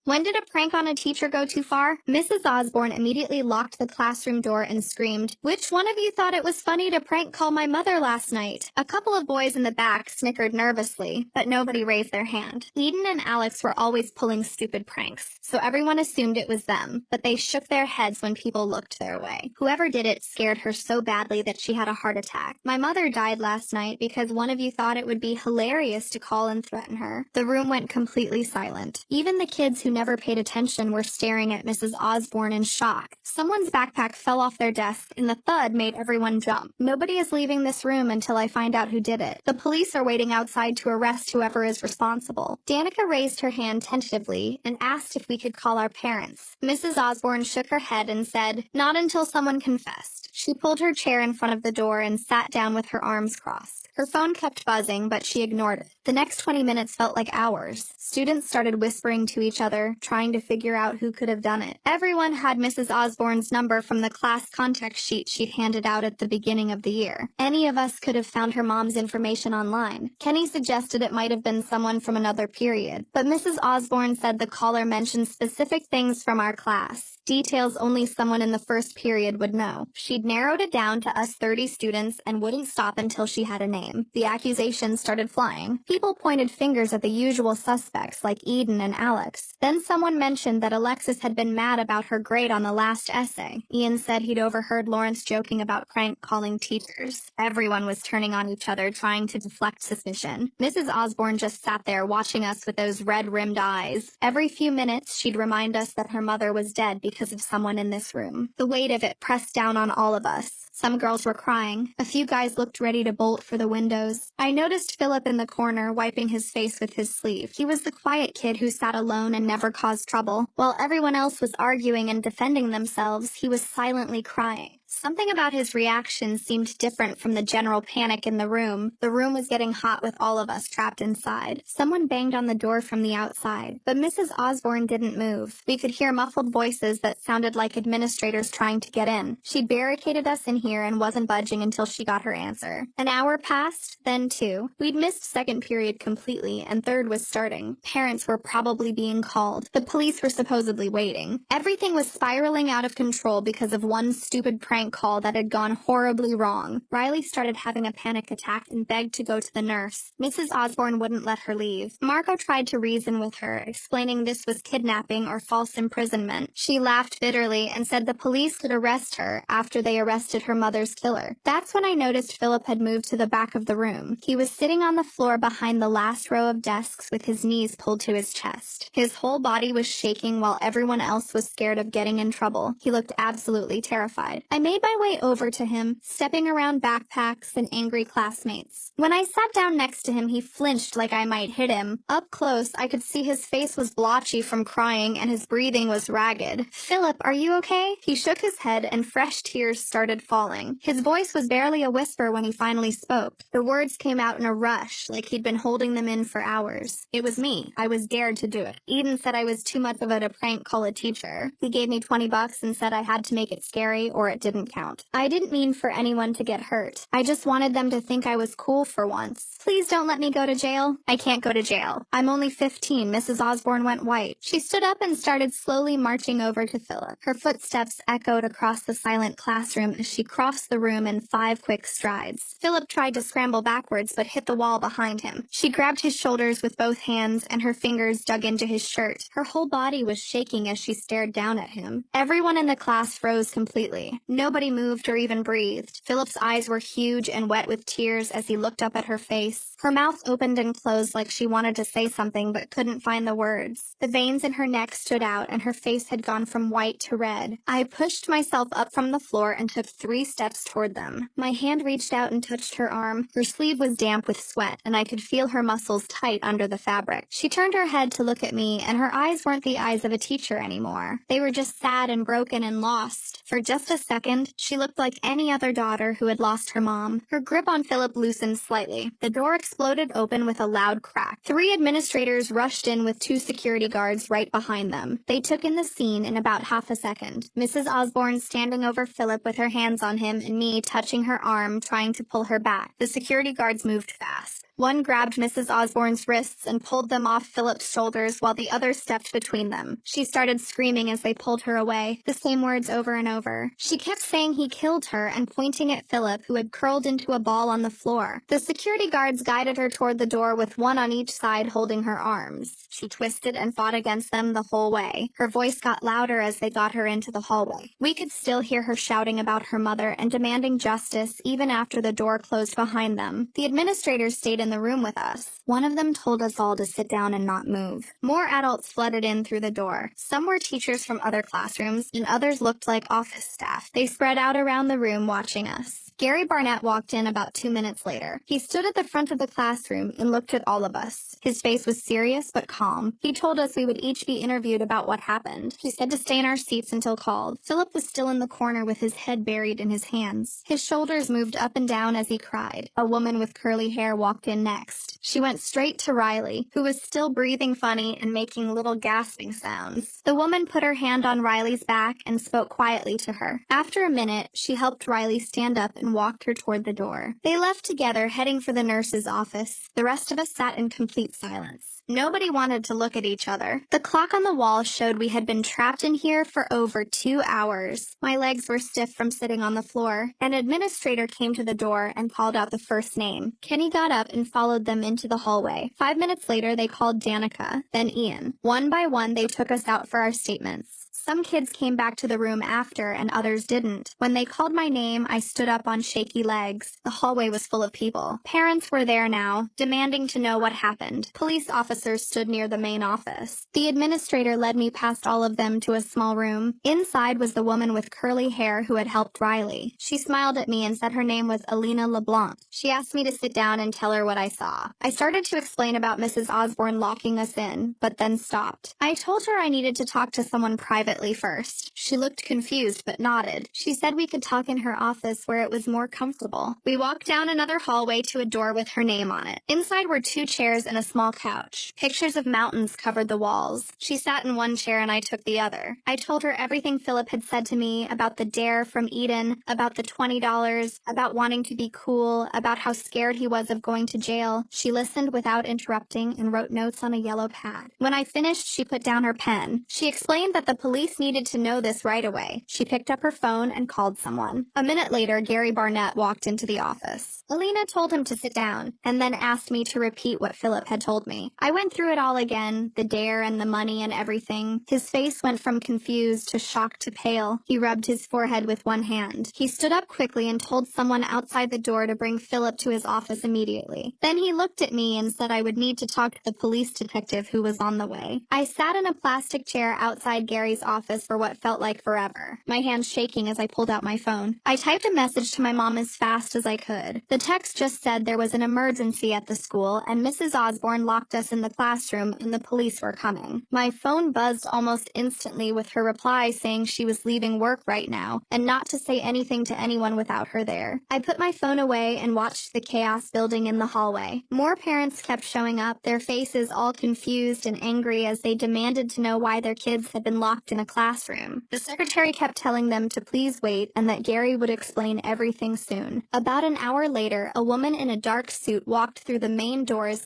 When did a prank on a teacher go too far? Mrs. Osborne immediately locked the classroom door and screamed, "Which one of you thought it was funny to prank call my mother last night?" A couple of boys in the back snickered nervously, but nobody raised their hand. Eden and Alex were always pulling stupid pranks, so everyone assumed it was them, but they shook their heads when people looked their way. Whoever did it scared her so badly that she had a heart attack. My mother died last night because one of you thought it would be hilarious to call and threaten her. The room went completely silent. Even the kids who never paid attention were staring at Mrs. Osborne in shock. Someone's backpack fell off their desk, and the thud made everyone jump. Nobody is leaving this room until I find out who did it. The police are waiting outside to arrest whoever is responsible. Danica raised her hand tentatively and asked if we could call our parents. Mrs. Osborne shook her head and said, "Not until someone confessed." She pulled her chair in front of the door and sat down with her arms crossed. Her phone kept buzzing, but she ignored it. The next 20 minutes felt like hours. Students started whispering to each other, trying to figure out who could have done it. Everyone had Mrs. Osborne's number from the class contact sheet she'd handed out at the beginning of the year. Any of us could have found her mom's information online. Kenny suggested it might have been someone from another period, but Mrs. Osborne said the caller mentioned specific things from our class, details only someone in the first period would know. She'd narrowed it down to us 30 students and wouldn't stop until she had a name. The accusations started flying. People pointed fingers at the usual suspects like Eden and Alex. Then someone mentioned that Alexis had been mad about her grade on the last essay. Ian said he'd overheard Lawrence joking about prank calling teachers. Everyone was turning on each other, trying to deflect suspicion. Mrs. Osborne just sat there watching us with those red-rimmed eyes. Every few minutes, she'd remind us that her mother was dead because of someone in this room. The weight of it pressed down on all of us. Some girls were crying. A few guys looked ready to bolt for the windows. I noticed Philip in the corner, wiping his face with his sleeve. He was the quiet kid who sat alone and never caused trouble. While everyone else was arguing and defending themselves, he was silently crying. Something about his reaction seemed different from the general panic in the room. The room was getting hot with all of us trapped inside. Someone banged on the door from the outside, but Mrs. Osborne didn't move. We could hear muffled voices that sounded like administrators trying to get in. She'd barricaded us in here and wasn't budging until she got her answer. An hour passed, then 2. We'd missed second period completely, and third was starting. Parents were probably being called. The police were supposedly waiting. Everything was spiraling out of control because of one stupid prank call that had gone horribly wrong. Riley started having a panic attack and begged to go to the nurse. Mrs. Osborne wouldn't let her leave. Margot tried to reason with her, explaining this was kidnapping or false imprisonment. She laughed bitterly and said the police could arrest her after they arrested her mother's killer. That's when I noticed Philip had moved to the back of the room. He was sitting on the floor behind the last row of desks with his knees pulled to his chest. His whole body was shaking while everyone else was scared of getting in trouble. He looked absolutely terrified. I made my way over to him, stepping around backpacks and angry classmates. When I sat down next to him, he flinched like I might hit him. Up close, I could see his face was blotchy from crying and his breathing was ragged. "Philip, are you okay?" He shook his head and fresh tears started falling. His voice was barely a whisper when he finally spoke. The words came out in a rush, like he'd been holding them in for hours. "It was me. I was dared to do it. Eden said I was too much of a prank call a teacher. He gave me $20 and said I had to make it scary or it didn't count. I didn't mean for anyone to get hurt. I just wanted them to think I was cool for once. Please don't let me go to jail." "I can't go to jail. I'm only 15. Mrs. Osborne went white. She stood up and started slowly marching over to Philip. Her footsteps echoed across the silent classroom as she crossed the room in 5 quick strides. Philip tried to scramble backwards but hit the wall behind him. She grabbed his shoulders with both hands and her fingers dug into his shirt. Her whole body was shaking as she stared down at him. Everyone in the class froze completely. Nobody moved or even breathed. Philip's eyes were huge and wet with tears as he looked up at her face. Her mouth opened and closed like she wanted to say something but couldn't find the words. The veins in her neck stood out and her face had gone from white to red. I pushed myself up from the floor and took 3 steps toward them. My hand reached out and touched her arm. Her sleeve was damp with sweat and I could feel her muscles tight under the fabric. She turned her head to look at me and her eyes weren't the eyes of a teacher anymore. They were just sad and broken and lost. For just a second, she looked like any other daughter who had lost her mom. Her grip on Philip loosened slightly. The door exploded open with a loud crack. 3 administrators rushed in with 2 security guards right behind them. They took in the scene in about half a second. Mrs. Osborne standing over Philip with her hands on him and me touching her arm, trying to pull her back. The security guards moved fast. One grabbed Mrs. Osborne's wrists and pulled them off Philip's shoulders while the other stepped between them. She started screaming as they pulled her away, the same words over and over. She kept saying he killed her and pointing at Philip, who had curled into a ball on the floor. The security guards guided her toward the door with one on each side holding her arms. She twisted and fought against them the whole way. Her voice got louder as they got her into the hallway. We could still hear her shouting about her mother and demanding justice even after the door closed behind them. The administrators stayed in the room with us. One of them told us all to sit down and not move. More adults flooded in through the door. Some were teachers from other classrooms, and others looked like office staff. They spread out around the room watching us. Gary Barnett walked in about 2 minutes later. He stood at the front of the classroom and looked at all of us. His face was serious but calm. He told us we would each be interviewed about what happened. He said to stay in our seats until called. Philip was still in the corner with his head buried in his hands. His shoulders moved up and down as he cried. A woman with curly hair walked in next. She went straight to Riley, who was still breathing funny and making little gasping sounds. The woman put her hand on Riley's back and spoke quietly to her. After a minute, she helped Riley stand up and walked her toward the door. They left together, heading for the nurse's office. The rest of us sat in complete silence. Nobody wanted to look at each other. The clock on the wall showed we had been trapped in here for over 2 hours. My legs were stiff from sitting on the floor. An administrator came to the door and called out the first name. Kenny got up and followed them into the hallway. 5 minutes later, they called Danica, then Ian. One by one, they took us out for our statements. Some kids came back to the room after, and others didn't. When they called my name, I stood up on shaky legs. The hallway was full of people. Parents were there now, demanding to know what happened. Police officers stood near the main office. The administrator led me past all of them to a small room. Inside was the woman with curly hair who had helped Riley. She smiled at me and said her name was Alina LeBlanc. She asked me to sit down and tell her what I saw. I started to explain about Mrs. Osborne locking us in, but then stopped. I told her I needed to talk to someone privately first. She looked confused but nodded. She said we could talk in her office where it was more comfortable. We walked down another hallway to a door with her name on it. Inside were 2 chairs and a small couch. Pictures of mountains covered the walls. She sat in one chair and I took the other. I told her everything Philip had said to me about the dare from Eden, about the $20, about wanting to be cool, about how scared he was of going to jail. She listened without interrupting and wrote notes on a yellow pad. When I finished, she put down her pen. She explained that the police needed to know this right away. She picked up her phone and called someone. A minute later, Gary Barnett walked into the office. Alina told him to sit down, and then asked me to repeat what Philip had told me. I went through it all again, the dare and the money and everything. His face went from confused to shocked to pale. He rubbed his forehead with one hand. He stood up quickly and told someone outside the door to bring Philip to his office immediately. Then he looked at me and said I would need to talk to the police detective who was on the way. I sat in a plastic chair outside Gary's office for what felt like forever, my hands shaking as I pulled out my phone. I typed a message to my mom as fast as I could. The text just said there was an emergency at the school and Mrs. Osborne locked us in the classroom and the police were coming. My phone buzzed almost instantly with her reply saying she was leaving work right now and not to say anything to anyone without her there. I put my phone away and watched the chaos building in the hallway. More parents kept showing up, their faces all confused and angry as they demanded to know why their kids had been locked in a classroom. The secretary kept telling them to please wait and that Gary would explain everything soon. About an hour later, a woman in a dark suit walked through the main doors